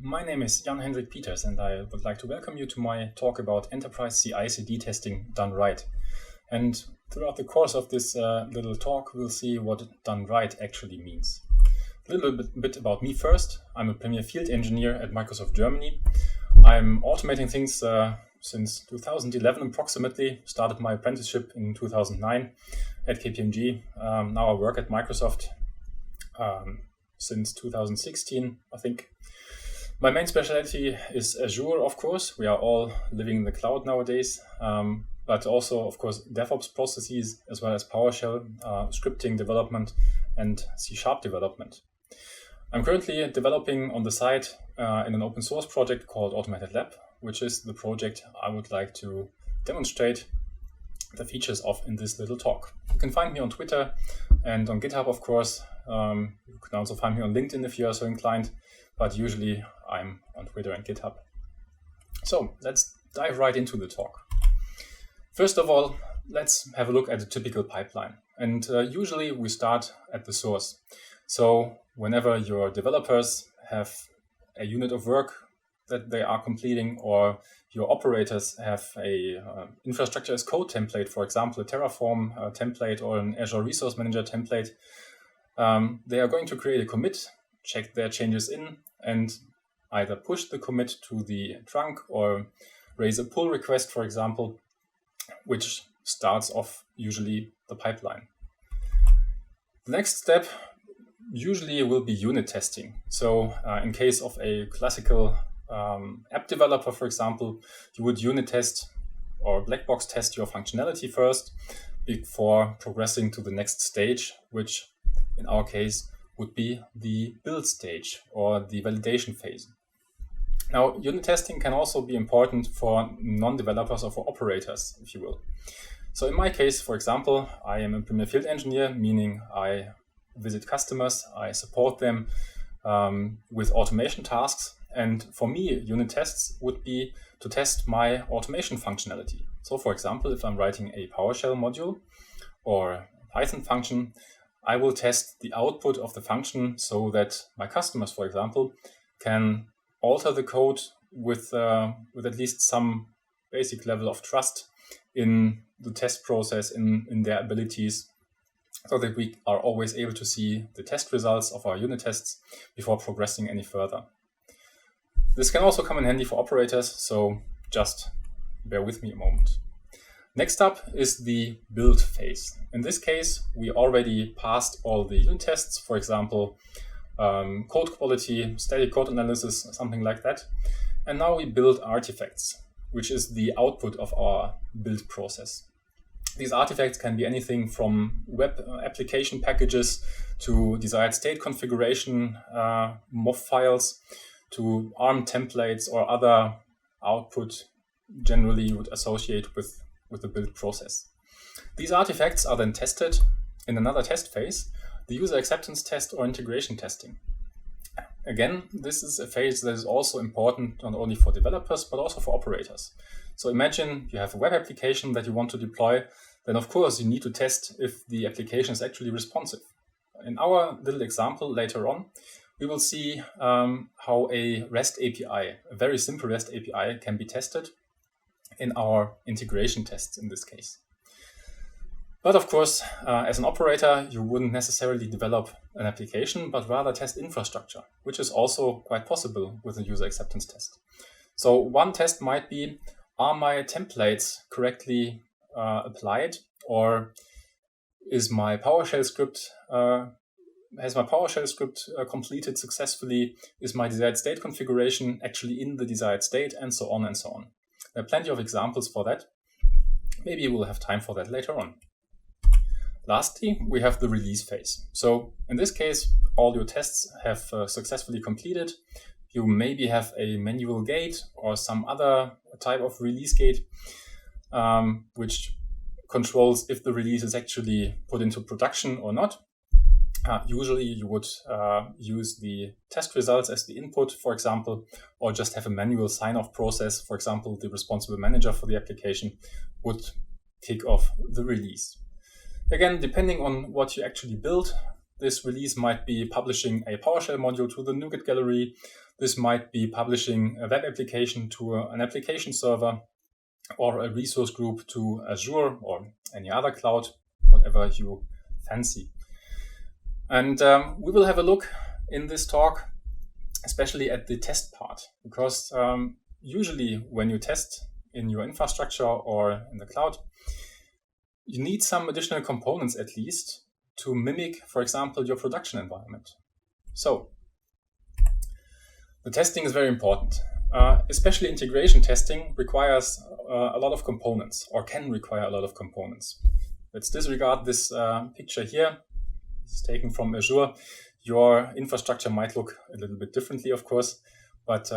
my name is Jan-Hendrik Peters and I would like to welcome you to my talk about enterprise CI/CD testing done right. And throughout the course of this little talk, we'll see what done right actually means. A little bit about me first. I'm a Premier Field Engineer at Microsoft Germany. I'm automating things since 2011 approximately, started my apprenticeship in 2009 at KPMG. Now I work at Microsoft since 2016, I think. My main specialty is Azure, of course. We are all living in the cloud nowadays, but also, of course, DevOps processes, as well as PowerShell, scripting development, and C# development. I'm currently developing on the side in an open source project called AutomatedLab, which is the project I would like to demonstrate the features of in this little talk. You can find me on Twitter and on GitHub, of course. You can also find me on LinkedIn if you are so inclined, but usually I'm on Twitter and GitHub. So let's dive right into the talk. First of all, let's have a look at a typical pipeline. And usually we start at the source. So whenever your developers have a unit of work that they are completing, or your operators have a infrastructure as code template, for example, a Terraform template or an Azure Resource Manager template, they are going to create a commit, check their changes in, and either push the commit to the trunk or raise a pull request, for example, which starts off usually the pipeline. The next step usually will be unit testing. So in case of a classical app developer, for example, you would unit test or black box test your functionality first before progressing to the next stage, which in our case would be the build stage or the validation phase. Now, unit testing can also be important for non-developers or for operators, if you will. So in my case, for example, I am a Premier Field Engineer, meaning I visit customers, I support them with automation tasks. And for me, unit tests would be to test my automation functionality. So for example, if I'm writing a PowerShell module or a Python function, I will test the output of the function so that my customers, for example, can alter the code with at least some basic level of trust in the test process, in their abilities, so that we are always able to see the test results of our unit tests before progressing any further. This can also come in handy for operators, so just bear with me a moment. Next up is the build phase. In this case, we already passed all the unit tests, for example, code quality, static code analysis, something like that. And now we build artifacts, which is the output of our build process. These artifacts can be anything from web application packages to desired state configuration, MOF files, to ARM templates or other output generally you would associate with the build process. These artifacts are then tested in another test phase, the user acceptance test or integration testing. Again, this is a phase that is also important not only for developers, but also for operators. So imagine you have a web application that you want to deploy, then of course you need to test if the application is actually responsive. In our little example later on, we will see how a REST API, a very simple REST API, can be tested in our integration tests in this case. But of course, as an operator, you wouldn't necessarily develop an application, but rather test infrastructure, which is also quite possible with a user acceptance test. So one test might be, are my templates correctly applied, or is my PowerShell script has my PowerShell script completed successfully? Is my desired state configuration actually in the desired state? And so on and so on. There are plenty of examples for that. Maybe we'll have time for that later on. Lastly, we have the release phase. So in this case, all your tests have successfully completed. You maybe have a manual gate or some other type of release gate, which controls if the release is actually put into production or not. Usually you would use the test results as the input, for example, or just have a manual sign-off process. For example, the responsible manager for the application would kick off the release. Again, depending on what you actually build, this release might be publishing a PowerShell module to the NuGet gallery. This might be publishing a web application to an application server or a resource group to Azure or any other cloud, whatever you fancy. And we will have a look in this talk, especially at the test part, because usually when you test in your infrastructure or in the cloud, you need some additional components at least to mimic, for example, your production environment. So the testing is very important. Especially integration testing requires a lot of components, or can require a lot of components. Let's disregard this picture here. It's taken from Azure. Your infrastructure might look a little bit differently, of course, but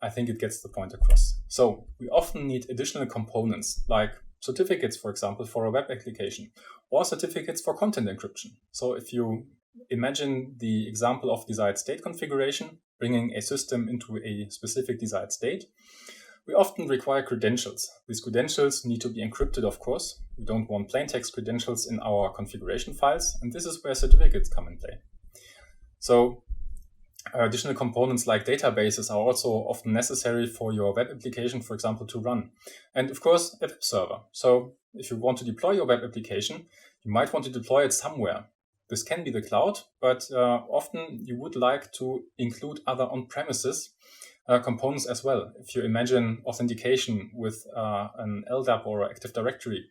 I think it gets the point across. So we often need additional components like certificates, for example, for a web application, or certificates for content encryption. So if you imagine the example of desired state configuration, bringing a system into a specific desired state, we often require credentials. These credentials need to be encrypted, of course. We don't want plain text credentials in our configuration files, and this is where certificates come in play. So additional components like databases are also often necessary for your web application, for example, to run. And of course, a web server. So if you want to deploy your web application, you might want to deploy it somewhere. This can be the cloud, but often you would like to include other on-premises components as well. If you imagine authentication with an LDAP or Active Directory,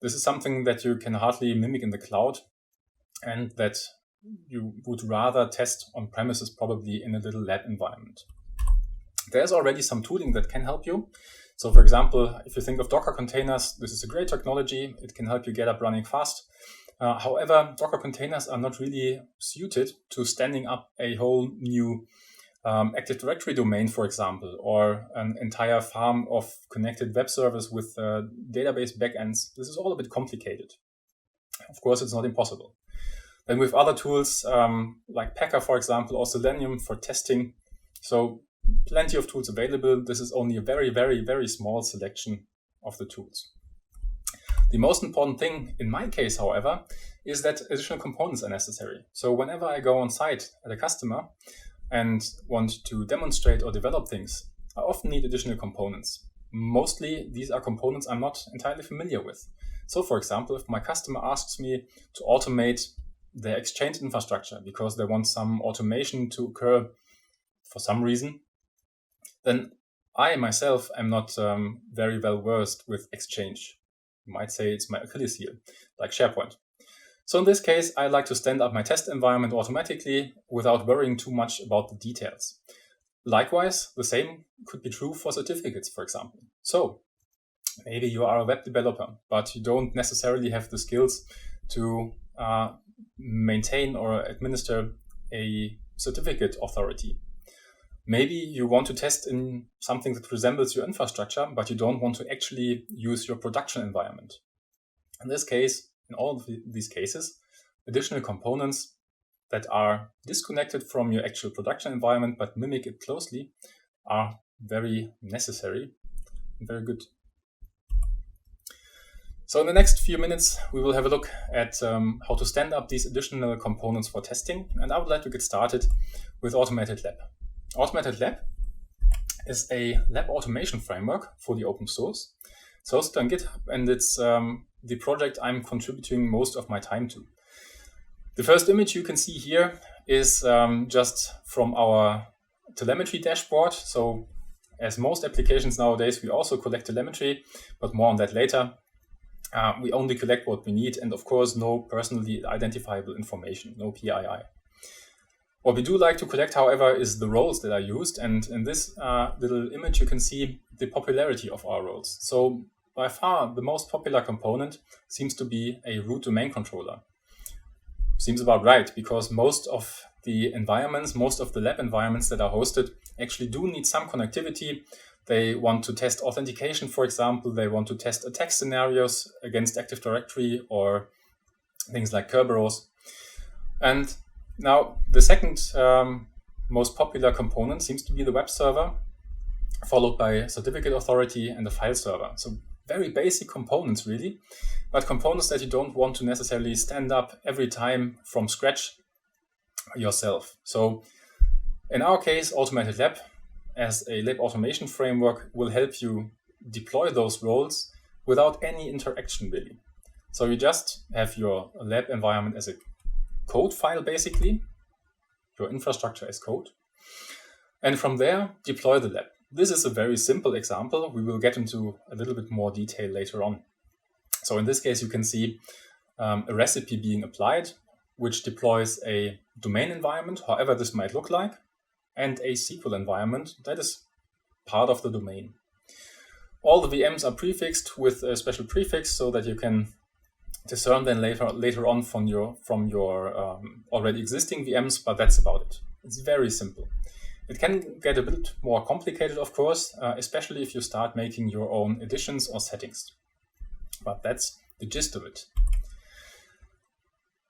this is something that you can hardly mimic in the cloud and that you would rather test on premises, probably in a little lab environment. There's already some tooling that can help you. So for example, if you think of Docker containers, this is a great technology. It can help you get up running fast. However, Docker containers are not really suited to standing up a whole new Active Directory domain, for example, or an entire farm of connected web servers with database backends. This is all a bit complicated. Of course, it's not impossible. Then with other tools like Packer, for example, or Selenium for testing. So plenty of tools available. This is only a very, very, very small selection of the tools. The most important thing in my case, however, is that additional components are necessary. So whenever I go on site at a customer and want to demonstrate or develop things, I often need additional components. Mostly these are components I'm not entirely familiar with. So for example, if my customer asks me to automate their Exchange infrastructure because they want some automation to occur for some reason, then I myself am not very well versed with Exchange. You might say it's my Achilles heel, like SharePoint. So in this case, I like to stand up my test environment automatically without worrying too much about the details. Likewise, the same could be true for certificates, for example. So maybe you are a web developer, but you don't necessarily have the skills to maintain or administer a certificate authority. Maybe you want to test in something that resembles your infrastructure, but you don't want to actually use your production environment. In this case, in all of these cases, additional components that are disconnected from your actual production environment but mimic it closely are very necessary and very good. So in the next few minutes, we will have a look at how to stand up these additional components for testing. And I would like to get started with AutomatedLab. AutomatedLab is a lab automation framework for the open source. It's hosted on GitHub, and it's the project I'm contributing most of my time to. The first image you can see here is just from our telemetry dashboard. So as most applications nowadays, we also collect telemetry, but more on that later. We only collect what we need, and of course, no personally identifiable information, no PII. What we do like to collect, however, is the roles that are used. And in this little image, you can see the popularity of our roles. So by far, the most popular component seems to be a root domain controller. Seems about right, because most of the environments, most of the lab environments that are hosted actually do need some connectivity. They want to test authentication, for example. They want to test attack scenarios against Active Directory or things like Kerberos. And now, the second most popular component seems to be the web server, followed by certificate authority and the file server. So very basic components, really, but components that you don't want to necessarily stand up every time from scratch yourself. So In our case, AutomatedLab, as a lab automation framework, will help you deploy those roles without any interaction really. So you just have your lab environment as a code file, basically, your infrastructure as code. And from there, deploy the lab. This is a very simple example. We will get into a little bit more detail later on. So in this case, you can see a recipe being applied, which deploys a domain environment, however this might look like, and a SQL environment that is part of the domain. All the VMs are prefixed with a special prefix so that you can discern them later on from your already existing VMs, but that's about it. It's very simple. It can get a bit more complicated, of course, especially if you start making your own additions or settings. But that's the gist of it.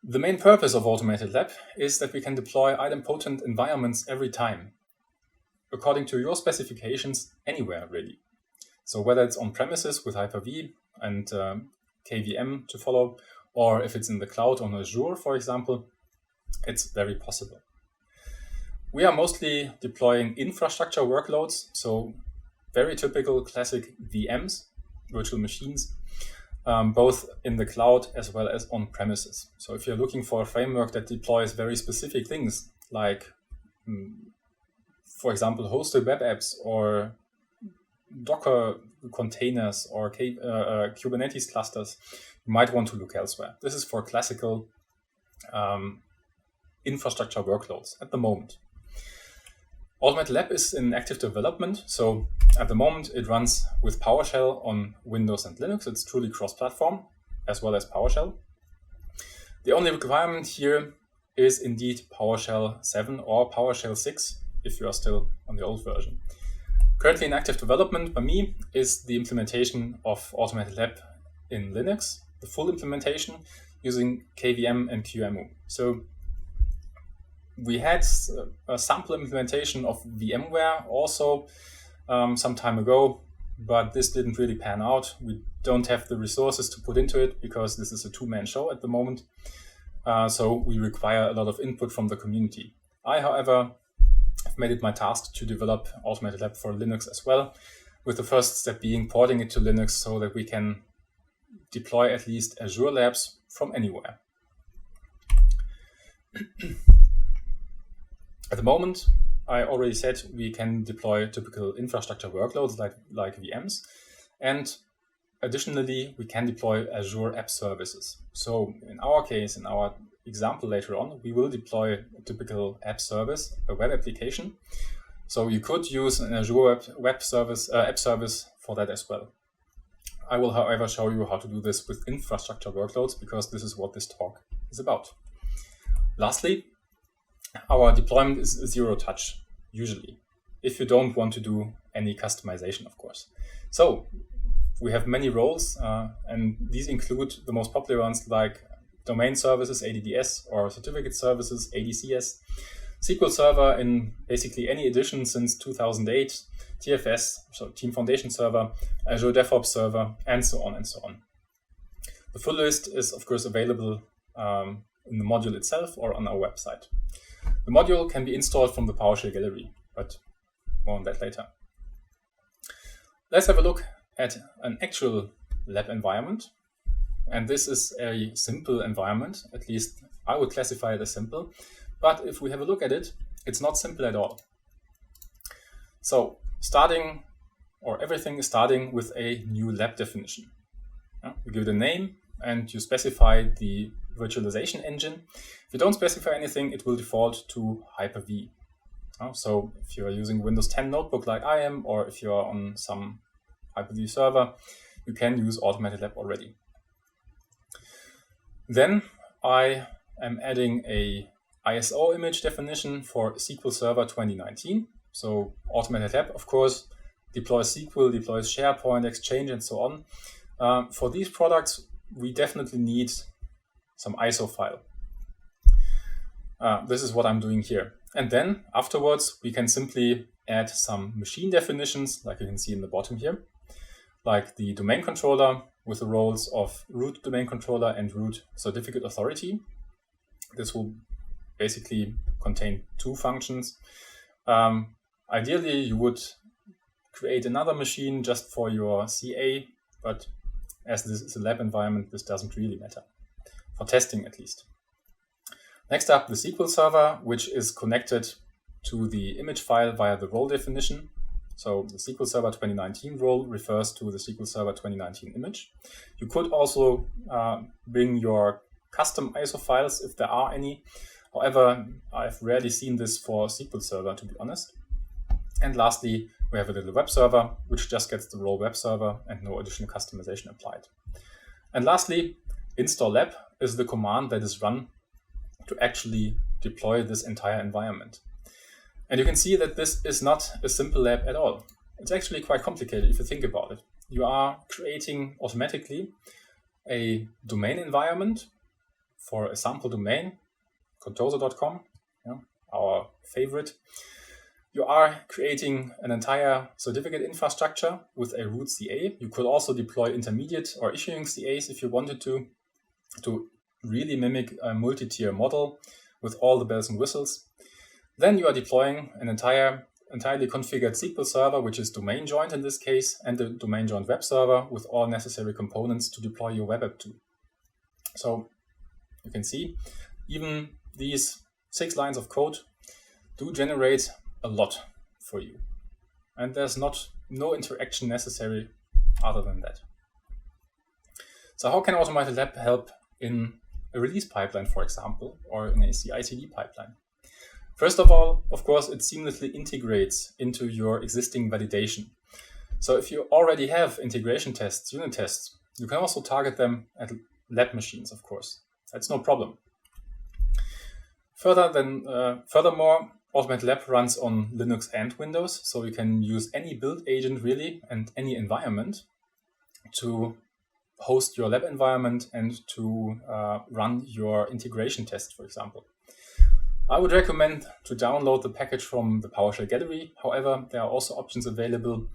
The main purpose of AutomatedLab is that we can deploy idempotent environments every time, according to your specifications, anywhere really. So whether it's on premises with Hyper-V and KVM to follow, or if it's in the cloud on Azure, for example, it's very possible. We are mostly deploying infrastructure workloads, so very typical classic VMs, virtual machines, both in the cloud as well as on premises. So if you're looking for a framework that deploys very specific things, like, for example, hosted web apps or Docker containers or Kubernetes clusters, you might want to look elsewhere. This is for classical infrastructure workloads at the moment. AutomatedLab is in active development, so at the moment it runs with PowerShell on Windows and Linux. It's truly cross-platform, as well as PowerShell. The only requirement here is indeed PowerShell 7 or PowerShell 6, if you are still on the old version. Currently in active development by me is the implementation of AutomatedLab in Linux, the full implementation using KVM and QEMU. So we had a sample implementation of VMware also some time ago, but this didn't really pan out. We don't have the resources to put into it because this is a two-man show at the moment. So we require a lot of input from the community. I, however, have made it my task to develop AutomatedLab for Linux as well, with the first step being porting it to Linux so that we can deploy at least Azure labs from anywhere. At the moment, I already said we can deploy typical infrastructure workloads like VMs, and additionally, we can deploy Azure App Services. So in our case, in our example later on, we will deploy a typical app service, a web application. So you could use an Azure app service for that as well. I will, however, show you how to do this with infrastructure workloads because this is what this talk is about. Lastly, our deployment is zero touch, usually, if you don't want to do any customization, of course. So we have many roles, and these include the most popular ones like domain services, ADDS, or certificate services, ADCS, SQL Server in basically any edition since 2008, TFS, so Team Foundation Server, Azure DevOps Server, and so on and so on. The full list is, of course, available in the module itself or on our website. The module can be installed from the PowerShell gallery, but more on that later. Let's have a look at an actual lab environment. And this is a simple environment, at least I would classify it as simple. But if we have a look at it, it's not simple at all. So everything is starting with a new lab definition. You give it a name and you specify the virtualization engine. If you don't specify anything, it will default to Hyper-V. So if you are using Windows 10 notebook like I am, or if you are on some Hyper-V server, you can use AutomatedLab already. Then I am adding a ISO image definition for SQL Server 2019. So AutomatedLab, of course, deploys SQL, deploys SharePoint, Exchange, and so on. For these products, we definitely need some ISO file. This is what I'm doing here. And then afterwards, we can simply add some machine definitions, like you can see in the bottom here, like the domain controller with the roles of root domain controller and root certificate authority. This will basically contain two functions. Ideally, you would create another machine just for your CA, but as this is a lab environment, this doesn't really matter, for testing at least. Next up, the SQL server, which is connected to the image file via the role definition. So the SQL Server 2019 role refers to the SQL Server 2019 image. You could also bring your custom ISO files if there are any. However, I've rarely seen this for SQL Server, to be honest. And lastly, we have a little web server, which just gets the role web server and no additional customization applied. And lastly, install lab is the command that is run to actually deploy this entire environment. And you can see that this is not a simple lab at all. It's actually quite complicated if you think about it. You are creating automatically a domain environment for a sample domain, contoso.com, our favorite. You are creating an entire certificate infrastructure with a root CA. You could also deploy intermediate or issuing CAs if you wanted to really mimic a multi-tier model with all the bells and whistles. Then you are deploying an entirely configured SQL server, which is domain joined in this case, and the domain joined web server with all necessary components to deploy your web app to. So you can see even these 6 lines of code do generate a lot for you. And there's no interaction necessary other than that. So how can AutomatedLab help in a release pipeline, for example, or in a CI/CD pipeline? First of all, of course, it seamlessly integrates into your existing validation. So if you already have integration tests, unit tests, you can also target them at lab machines, of course. That's no problem. Furthermore, AutomatedLab runs on Linux and Windows, so you can use any build agent really and any environment to host your lab environment and to run your integration test, for example. I would recommend to download the package from the PowerShell gallery. However, there are also options available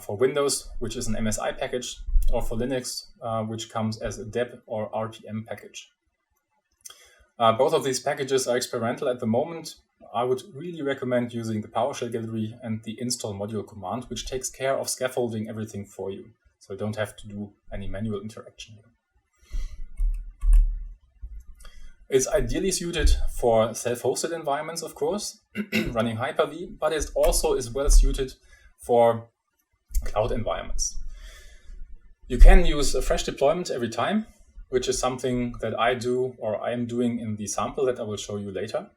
for Windows, which is an MSI package, or for Linux, which comes as a deb or RPM package. Both of these packages are experimental at the moment. I would really recommend using the PowerShell gallery and the install module command, which takes care of scaffolding everything for you. So you don't have to do any manual interaction here. It's ideally suited for self-hosted environments, of course, running Hyper-V, but it also is well suited for cloud environments. You can use a fresh deployment every time, which is something that I do or I am doing in the sample that I will show you later.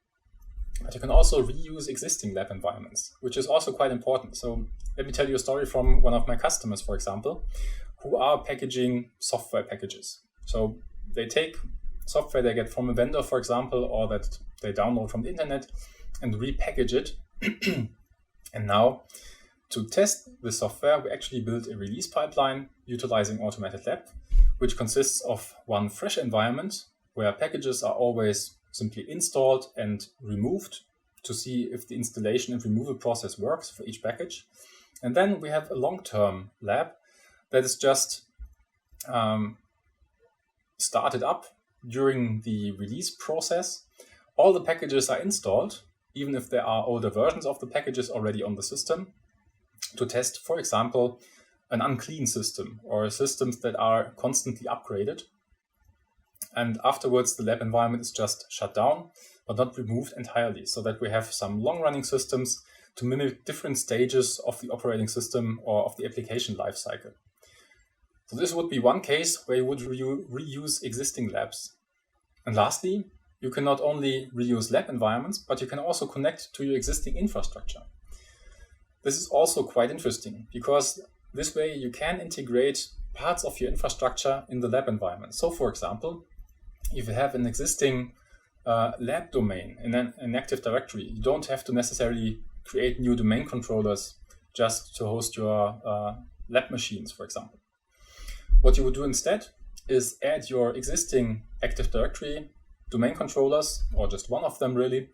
But you can also reuse existing lab environments, which is also quite important. So let me tell you a story from one of my customers, for example, who are packaging software packages. So they take software they get from a vendor, for example, or that they download from the internet and repackage it. And now to test the software, we actually built a release pipeline utilizing AutomatedLab, which consists of one fresh environment where packages are always simply installed and removed to see if the installation and removal process works for each package. And then we have a long-term lab that is just started up during the release process. All the packages are installed, even if there are older versions of the packages already on the system, to test, for example, an unclean system or systems that are constantly upgraded. And afterwards, the lab environment is just shut down, but not removed entirely, so that we have some long-running systems to mimic different stages of the operating system or of the application lifecycle. So this would be one case where you would reuse existing labs. And lastly, you can not only reuse lab environments, but you can also connect to your existing infrastructure. This is also quite interesting because this way you can integrate parts of your infrastructure in the lab environment. So for example, if you have an existing lab domain in an Active Directory, you don't have to necessarily create new domain controllers just to host your lab machines, for example. What you would do instead is add your existing Active Directory domain controllers, or just one of them really,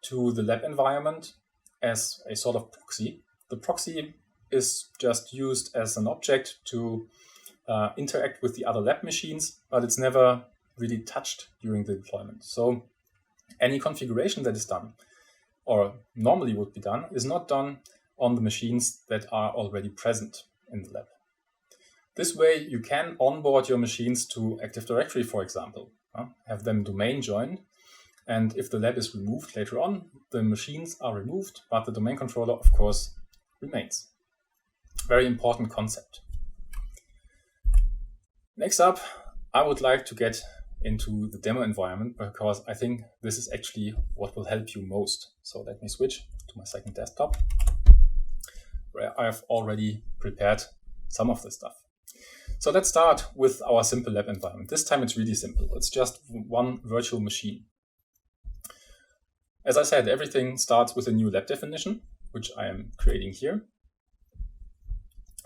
to the lab environment as a sort of proxy. The proxy is just used as an object to interact with the other lab machines, but it's never really touched during the deployment. So any configuration that is done or normally would be done, is not done on the machines that are already present in the lab. This way, you can onboard your machines to Active Directory, for example, have them domain joined. And if the lab is removed later on, the machines are removed, but the domain controller, of course, remains. Very important concept. Next up, I would like to get into the demo environment because I think this is actually what will help you most. So let me switch to my second desktop, where I've already prepared some of the stuff. So let's start with our simple lab environment. This time it's really simple. It's just one virtual machine. As I said, everything starts with a new lab definition, which I am creating here.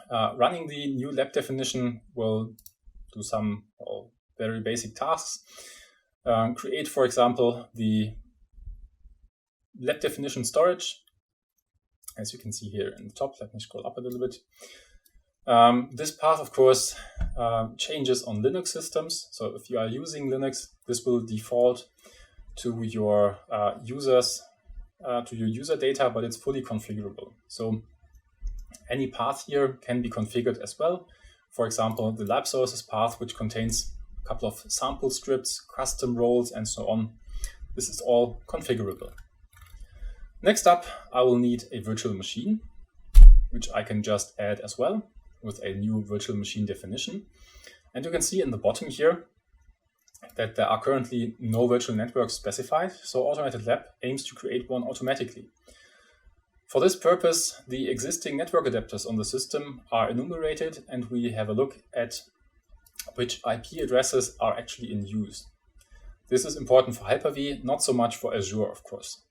Running the new lab definition will do some very basic tasks. Create, for example, the lab definition storage. As you can see here in the top, let me scroll up a little bit. This path, of course, changes on Linux systems. So if you are using Linux, this will default to your user data, but it's fully configurable. So any path here can be configured as well. For example, the lab sources path, which contains a couple of sample scripts, custom roles, and so on. This is all configurable. Next up, I will need a virtual machine, which I can just add as well with a new virtual machine definition. And you can see in the bottom here that there are currently no virtual networks specified, so AutomatedLab aims to create one automatically. For this purpose, the existing network adapters on the system are enumerated, and we have a look at which IP addresses are actually in use. This is important for Hyper-V, not so much for Azure, of course.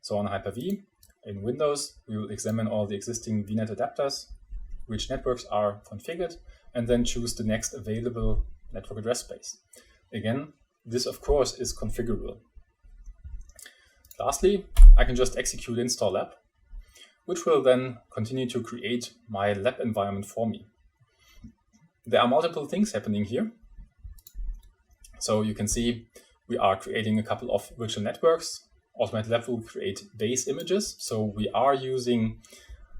So on Hyper-V, in Windows, we will examine all the existing VNet adapters, which networks are configured, and then choose the next available network address space. Again, this of course is configurable. Lastly, I can just execute install lab, which will then continue to create my lab environment for me. There are multiple things happening here. So you can see we are creating a couple of virtual networks. AutomatedLab will create base images. So we are using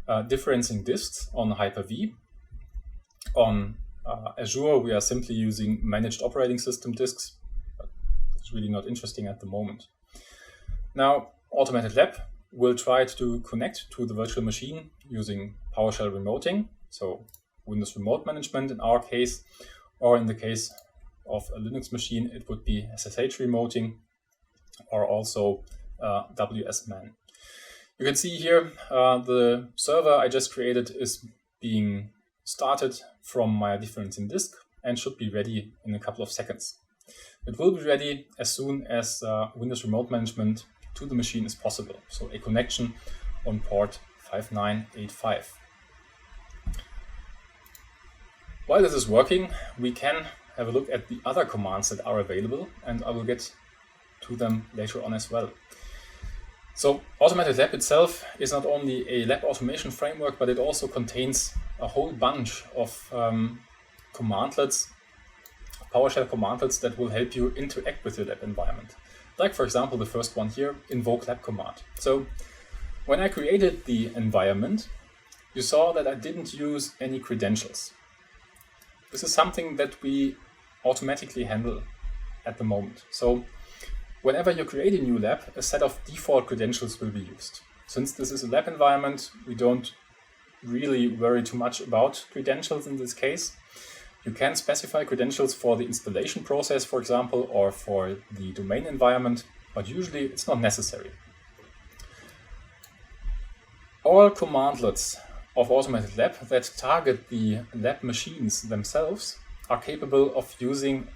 differencing disks on Hyper-V. On Azure, we are simply using managed operating system disks, but it's really not interesting at the moment. Now, AutomatedLab will try to connect to the virtual machine using PowerShell remoting, so Windows Remote Management in our case, or in the case of a Linux machine, it would be SSH remoting, or also WSMan. You can see here the server I just created is being started from my differencing disk and should be ready in a couple of seconds. It will be ready as soon as Windows Remote Management to the machine is possible, so a connection on port 5985. While this is working, we can have a look at the other commands that are available, and I will get to them later on as well. So AutomatedLab itself is not only a lab automation framework, but it also contains a whole bunch of commandlets, PowerShell commandlets that will help you interact with your lab environment. Like, for example, the first one here, invoke lab command. So when I created the environment, you saw that I didn't use any credentials. This is something that we automatically handle at the moment. So whenever you create a new lab, a set of default credentials will be used. Since this is a lab environment, we don't really worry too much about credentials in this case. You can specify credentials for the installation process, for example, or for the domain environment, but usually it's not necessary. All commandlets of AutomatedLab that target the lab machines themselves are capable of using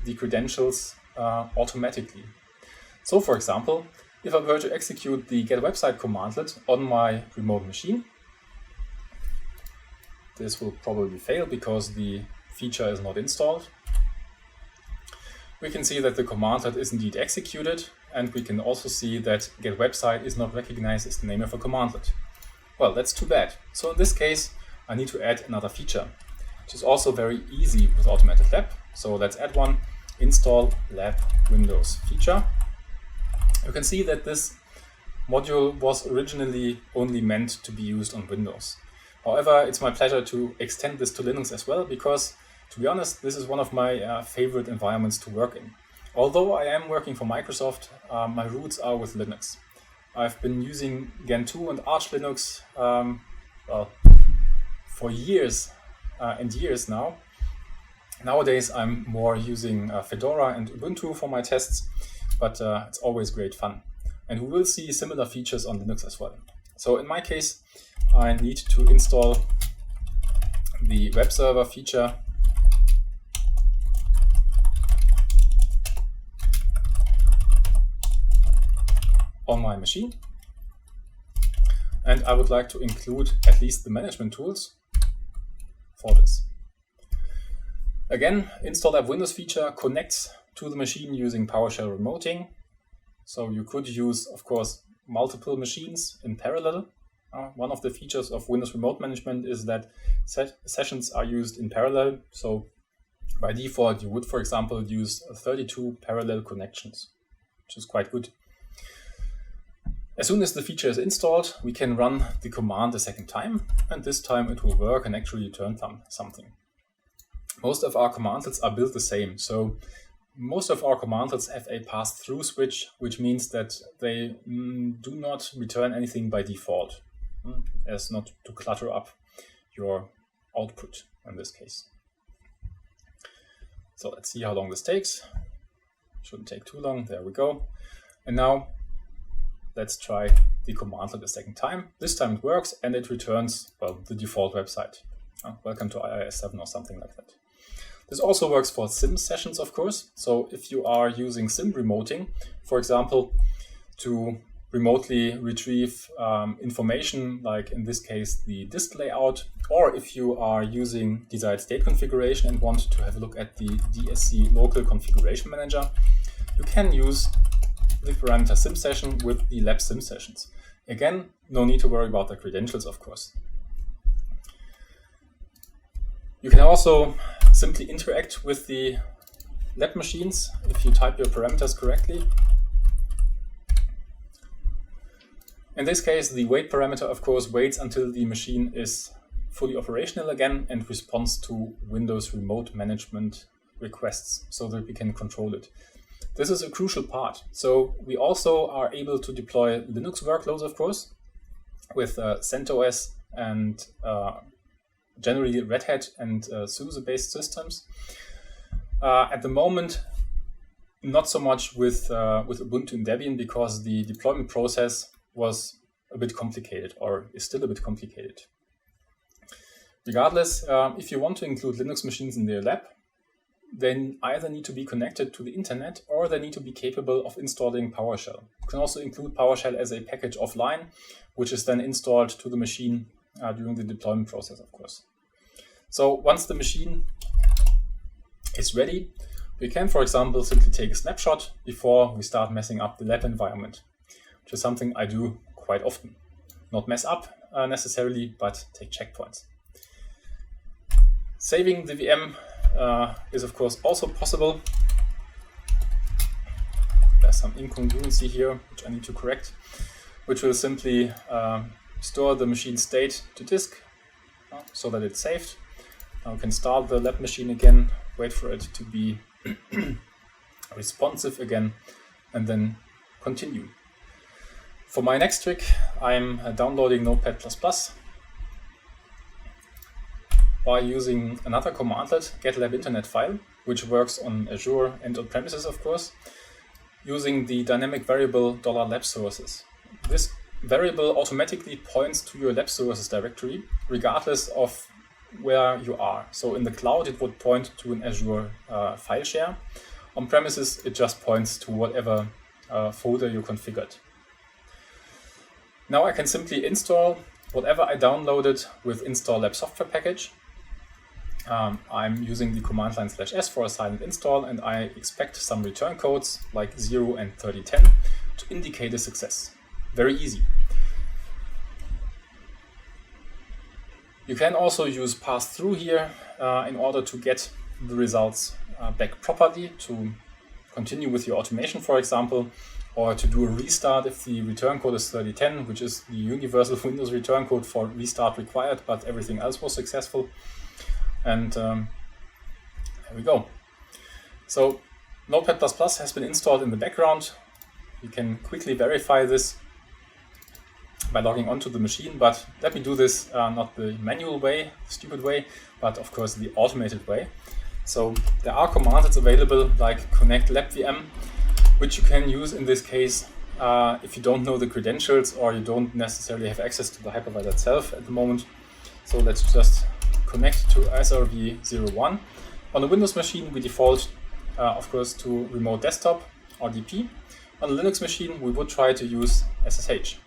the credentials automatically. So, for example, if I were to execute the getWebsite commandlet on my remote machine, this will probably fail because the feature is not installed. We can see that the commandlet is indeed executed, and we can also see that getWebsite is not recognized as the name of a commandlet. Well, that's too bad. So in this case, I need to add another feature, which is also very easy with AutomatedLab. So let's add one, install lab Windows feature. You can see that this module was originally only meant to be used on Windows. However, it's my pleasure to extend this to Linux as well, because, to be honest, this is one of my favorite environments to work in. Although I am working for Microsoft, my roots are with Linux. I've been using Gentoo and Arch Linux for years and years now. Nowadays, I'm more using Fedora and Ubuntu for my tests, but it's always great fun. And we will see similar features on Linux as well. So in my case, I need to install the web server feature on my machine. And I would like to include at least the management tools for this. Again, install app Windows feature connects to the machine using PowerShell remoting. So you could use, of course, multiple machines in parallel. One of the features of Windows Remote Management is that sessions are used in parallel. So by default, you would, for example, use 32 parallel connections, which is quite good. As soon as the feature is installed, we can run the command a second time, and this time it will work and actually return something. Most of our commandlets are built the same. So most of our commandlets have a pass-through switch, which means that they do not return anything by default, as not to clutter up your output in this case. So let's see how long this takes. Shouldn't take too long. There we go. And now let's try the commandlet a second time. This time it works and it returns, well, the default website. Welcome to iOS 7 or something like that. This also works for sim sessions, of course. So if you are using sim remoting, for example, to remotely retrieve information, like in this case, the disk layout, or if you are using desired state configuration and want to have a look at the DSC local configuration manager, you can use the parameter sim session with the lab sim sessions. Again, no need to worry about the credentials, of course. You can also simply interact with the lab machines if you type your parameters correctly. In this case, the wait parameter, of course, waits until the machine is fully operational again and responds to Windows remote management requests so that we can control it. This is a crucial part. So we also are able to deploy Linux workloads, of course, with CentOS and generally Red Hat and SUSE-based systems. At the moment, not so much with Ubuntu and Debian, because the deployment process was a bit complicated, or is still a bit complicated. Regardless, if you want to include Linux machines in their lab, they either need to be connected to the internet or they need to be capable of installing PowerShell. You can also include PowerShell as a package offline, which is then installed to the machine during the deployment process, of course. So once the machine is ready, we can, for example, simply take a snapshot before we start messing up the lab environment, which is something I do quite often. Not mess up necessarily, but take checkpoints. Saving the VM is, of course, also possible. There's some incongruency here, which I need to correct, which will simply store the machine state to disk so that it's saved. Now we can start the lab machine again, wait for it to be responsive again, and then continue. For my next trick, I'm downloading Notepad++ by using another commandlet, getlab internet file, which works on Azure and on premises, of course, using the dynamic variable $lab sources. This variable automatically points to your lab sources directory, regardless of where you are. So in the cloud, it would point to an Azure file share. On premises, it just points to whatever folder you configured. Now I can simply install whatever I downloaded with install lab software package. I'm using the command line /s for a silent install, and I expect some return codes like 0 and 3010 to indicate a success. Very easy. You can also use pass-through here in order to get the results back properly, to continue with your automation, for example, or to do a restart if the return code is 3010, which is the universal Windows return code for restart required, but everything else was successful. And there we go. So Notepad++ has been installed in the background. You can quickly verify this by logging onto the machine, but let me do this not the manual way, stupid way, but of course the automated way. So there are commands available like connect lab VM, which you can use in this case if you don't know the credentials or you don't necessarily have access to the hypervisor itself at the moment. So let's just connect to SRV01. On a Windows machine, we default, of course, to remote desktop, RDP. On a Linux machine, we would try to use SSH.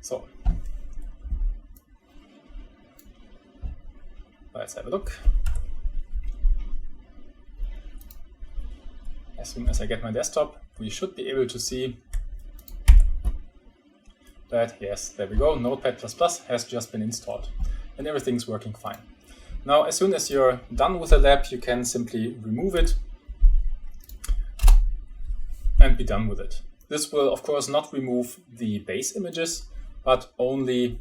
So let's have a look. As soon as I get my desktop, we should be able to see that, yes, there we go, Notepad++ has just been installed and everything's working fine. Now, as soon as you're done with the lab, you can simply remove it and be done with it. This will, of course, not remove the base images, but only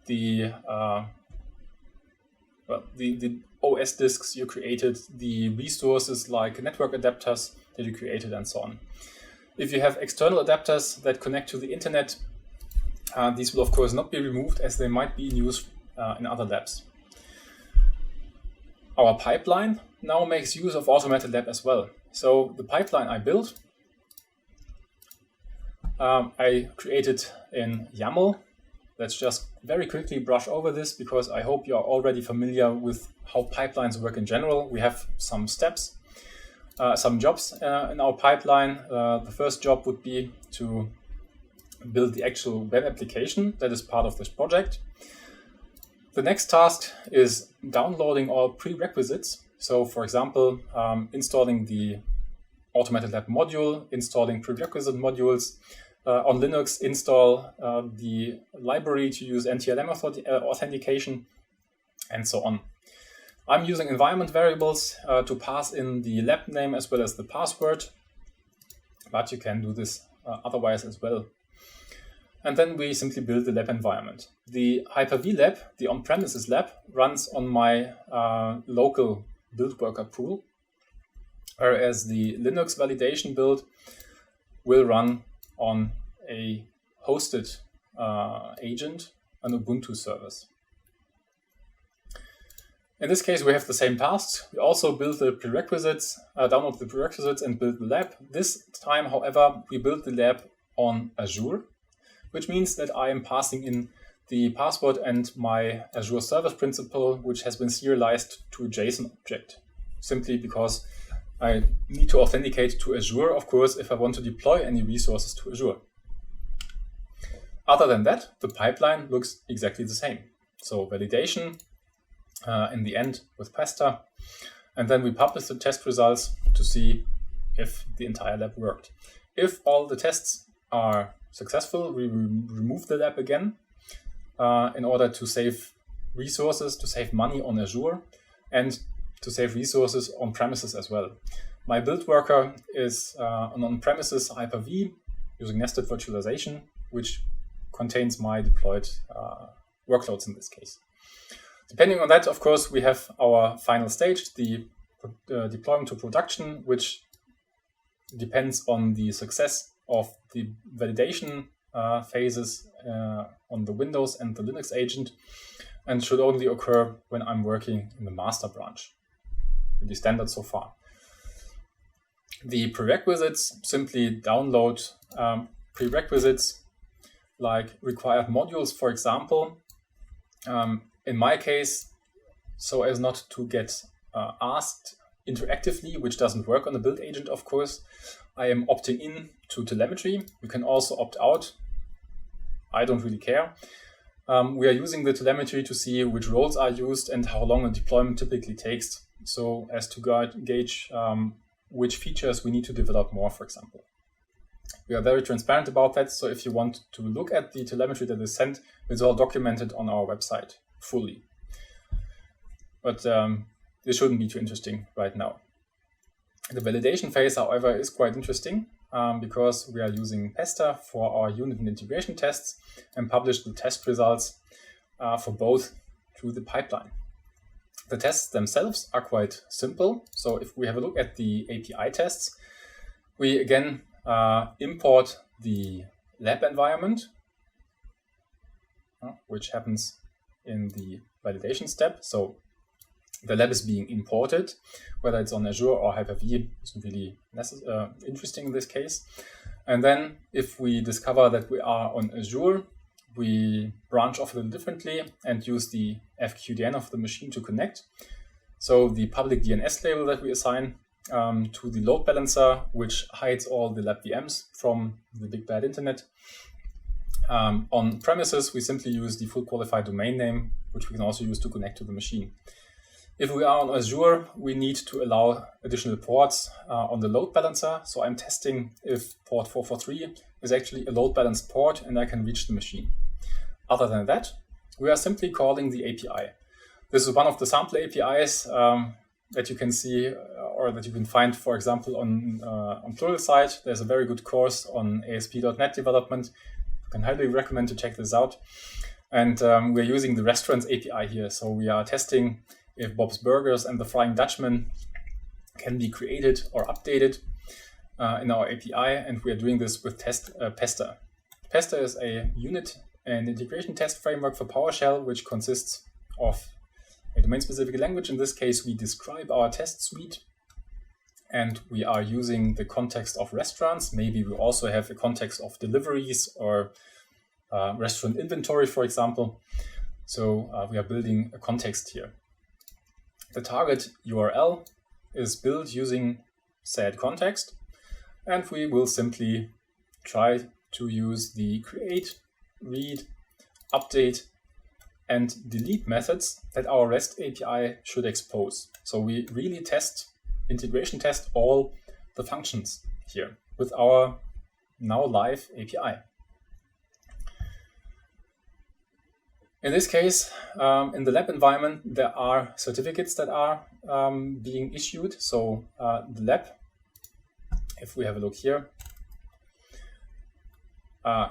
the OS disks you created, the resources like network adapters that you created, and so on. If you have external adapters that connect to the internet, these will, of course, not be removed as they might be in use in other labs. Our pipeline now makes use of AutomatedLab as well. So the pipeline I built, I created in YAML. Let's just very quickly brush over this because I hope you are already familiar with how pipelines work in general. We have some steps, some jobs in our pipeline. The first job would be to build the actual web application that is part of this project. The next task is downloading all prerequisites. So, for example, installing the AutomatedLab module, installing prerequisite modules. On Linux, install the library to use NTLM authentication, and so on. I'm using environment variables to pass in the lab name as well as the password, but you can do this otherwise as well. And then we simply build the lab environment. The Hyper-V lab, the on-premises lab, runs on my local build worker pool, whereas the Linux validation build will run on a hosted agent, an Ubuntu service. In this case, we have the same tasks. We also build the prerequisites, download the prerequisites and build the lab. This time, however, we build the lab on Azure, which means that I am passing in the password and my Azure Service Principal, which has been serialized to a JSON object, simply because I need to authenticate to Azure, of course, if I want to deploy any resources to Azure. Other than that, the pipeline looks exactly the same. So validation in the end with Pesta, and then we publish the test results to see if the entire lab worked. If all the tests are successful, we remove the lab again in order to save resources, to save money on Azure, and to save resources on premises as well. My build worker is an on-premises Hyper-V using nested virtualization, which contains my deployed workloads in this case. Depending on that, of course, we have our final stage, the deployment to production, which depends on the success of the validation phases on the Windows and the Linux agent, and should only occur when I'm working in the master branch. The standard so far. The prerequisites, simply download prerequisites like required modules, for example. In my case, so as not to get asked interactively, which doesn't work on the build agent, of course, I am opting in to telemetry. You can also opt out. I don't really care. We are using the telemetry to see which roles are used and how long a deployment typically takes, so as to gauge which features we need to develop more, for example. We are very transparent about that, so if you want to look at the telemetry that is sent, it's all documented on our website fully. But this shouldn't be too interesting right now. The validation phase, however, is quite interesting. because we are using Pester for our unit and integration tests and publish the test results for both through the pipeline. The tests themselves are quite simple. So if we have a look at the API tests, we again import the lab environment, which happens in the validation step. So the lab is being imported, whether it's on Azure or Hyper-V isn't really interesting in this case. And then if we discover that we are on Azure, we branch off a little differently and use the FQDN of the machine to connect. So the public DNS label that we assign to the load balancer, which hides all the lab VMs from the big bad internet. On premises, we simply use the full qualified domain name, which we can also use to connect to the machine. If we are on Azure, we need to allow additional ports on the load balancer. So I'm testing if port 443 is actually a load balanced port and I can reach the machine. Other than that, we are simply calling the API. This is one of the sample APIs that you can see or that you can find, for example, on Pluralsight. There's a very good course on ASP.NET development. I can highly recommend to check this out. And we're using the restaurants API here. So we are testing if Bob's Burgers and the Flying Dutchman can be created or updated in our API. And we are doing this with Pester. Pester is a unit and integration test framework for PowerShell, which consists of a domain-specific language. In this case, we describe our test suite, and we are using the context of restaurants. Maybe we also have a context of deliveries or restaurant inventory, for example. So we are building a context here. The target URL is built using said context, and we will simply try to use the create, read, update, and delete methods that our REST API should expose. So we really integration test all the functions here with our now live API. In this case, in the lab environment, there are certificates that are being issued. So the lab, if we have a look here,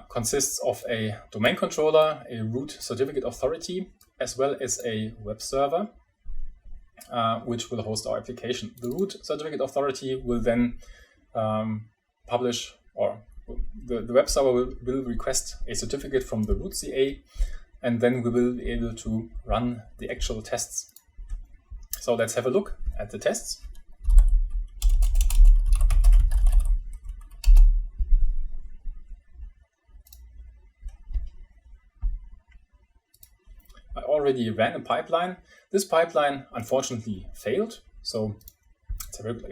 consists of a domain controller, a root certificate authority, as well as a web server, which will host our application. The root certificate authority will then publish, or the web server will request a certificate from the root CA, and then we will be able to run the actual tests. So let's have a look at the tests. I already ran a pipeline. This pipeline unfortunately failed. So let's have a look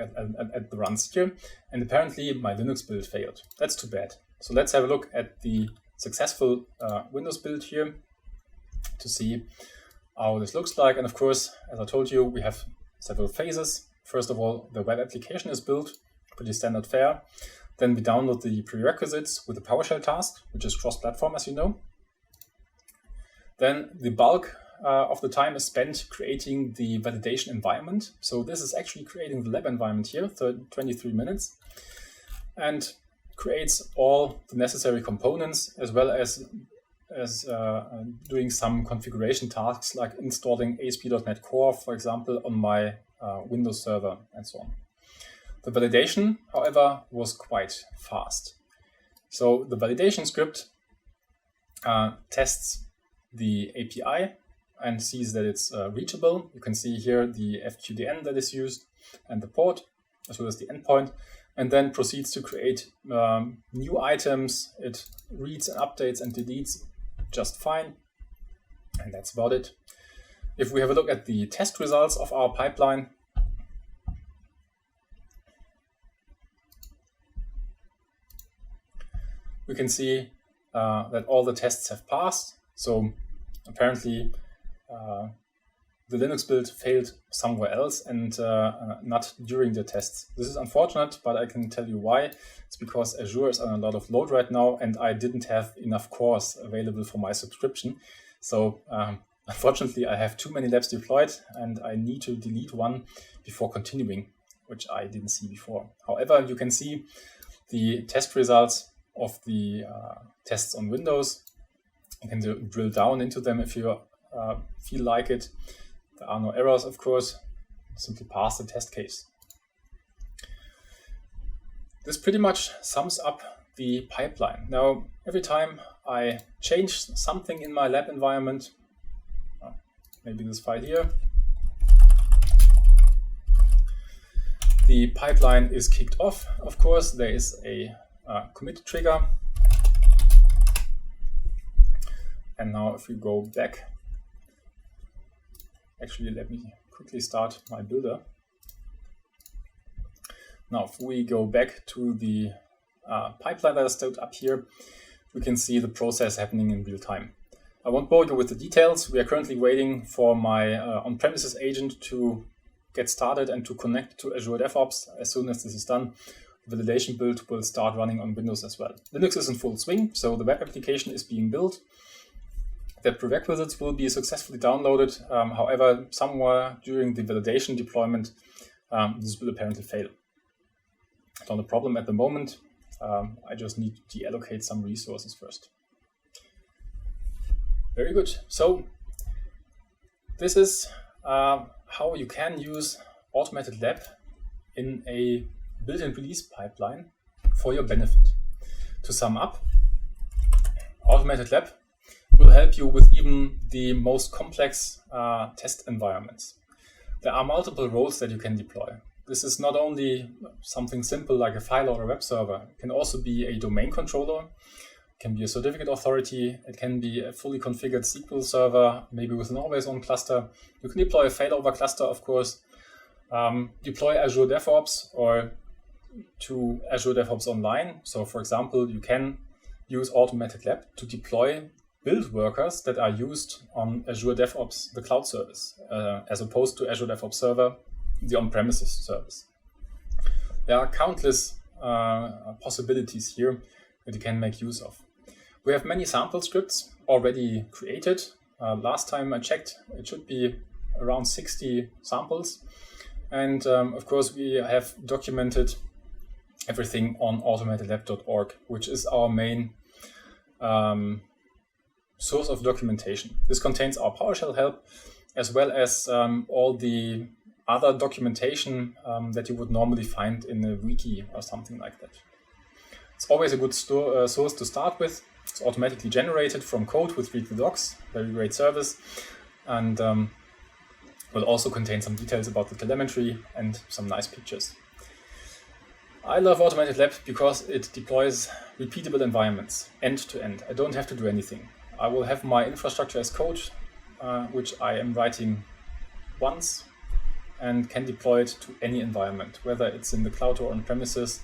at the runs here. And apparently my Linux build failed. That's too bad. So let's have a look at the successful Windows build here to see how this looks like. And of course, as I told you, we have several phases. First of all, the web application is built, pretty standard fare. Then we download the prerequisites with the PowerShell task, which is cross-platform, as you know. Then the bulk of the time is spent creating the validation environment. So this is actually creating the lab environment here, 23 minutes, and creates all the necessary components, as well as doing some configuration tasks like installing ASP.NET Core, for example, on my Windows server and so on. The validation, however, was quite fast. So the validation script tests the API and sees that it's reachable. You can see here the FQDN that is used and the port, as well as the endpoint, and then proceeds to create new items. It reads and updates and deletes just fine, and that's about it. If we have a look at the test results of our pipeline, we can see that all the tests have passed. So apparently the Linux build failed somewhere else and not during the tests. This is unfortunate, but I can tell you why. It's because Azure is on a lot of load right now, and I didn't have enough cores available for my subscription. So unfortunately, I have too many labs deployed, and I need to delete one before continuing, which I didn't see before. However, you can see the test results of the tests on Windows. You can drill down into them if you feel like it. There are no errors, of course. Simply pass the test case. This pretty much sums up the pipeline. Now, every time I change something in my lab environment, maybe this file here, the pipeline is kicked off. Of course, there is a commit trigger. And now if we go back, actually let me quickly start my builder. Now if we go back to the pipeline that I stood up here, we can see the process happening in real time. I won't bore you with the details. We are currently waiting for my on-premises agent to get started and to connect to Azure DevOps. As soon as this is done, the validation build will start running on Windows as well. Linux is in full swing, so the web application is being built. The prerequisites will be successfully downloaded. However, somewhere during the validation deployment, this will apparently fail. Not a problem at the moment. I just need to deallocate some resources first. Very good. So this is how you can use AutomatedLab in a built-in release pipeline for your benefit. To sum up, AutomatedLab will help you with even the most complex test environments. There are multiple roles that you can deploy. This is not only something simple like a file or a web server. It can also be a domain controller. It can be a certificate authority. It can be a fully configured SQL server, maybe with an always-on cluster. You can deploy a failover cluster, of course. Deploy Azure DevOps or to Azure DevOps Online. So, for example, you can use AutomatedLab to deploy build workers that are used on Azure DevOps, the cloud service, as opposed to Azure DevOps Server, the on-premises service. There are countless possibilities here that you can make use of. We have many sample scripts already created. Last time I checked, it should be around 60 samples. And of course, we have documented everything on AutomatedLab.org, which is our main source of documentation. This contains our PowerShell help, as well as all the other documentation that you would normally find in a wiki or something like that. It's always a good source to start with. It's automatically generated from code with read the docs, very great service, and will also contain some details about the telemetry and some nice pictures. I love AutomatedLab because it deploys repeatable environments end to end. I don't have to do anything. I will have my infrastructure as code, which I am writing once and can deploy it to any environment, whether it's in the cloud or on premises,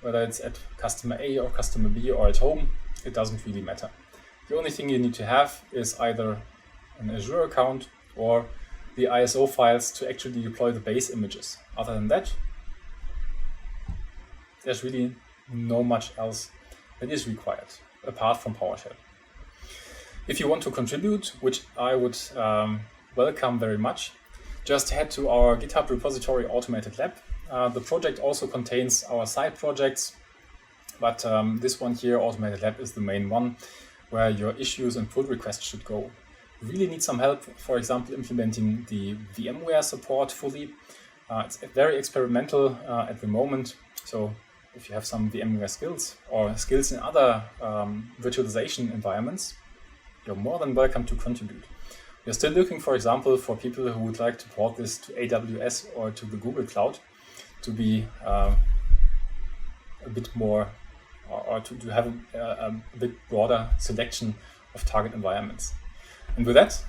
whether it's at customer A or customer B or at home, it doesn't really matter. The only thing you need to have is either an Azure account or the ISO files to actually deploy the base images. Other than that, there's really no much else that is required, apart from PowerShell. If you want to contribute, which I would welcome very much, just head to our GitHub repository AutomatedLab. The project also contains our side projects, but this one here, AutomatedLab, is the main one where your issues and pull requests should go. You really need some help, for example, implementing the VMware support fully. It's very experimental at the moment, so if you have some VMware skills or skills in other virtualization environments, you're more than welcome to contribute. We're still looking, for example, for people who would like to port this to AWS or to the Google Cloud to be a bit more, or to have a bit broader selection of target environments. And with that,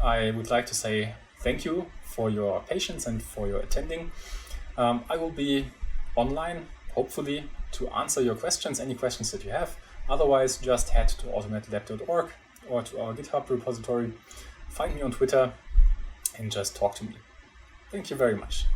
I would like to say thank you for your patience and for your attending. I will be online, hopefully, to answer your questions, any questions that you have. Otherwise, just head to AutomatedLab.org or to our GitHub repository, find me on Twitter, and just talk to me. Thank you very much.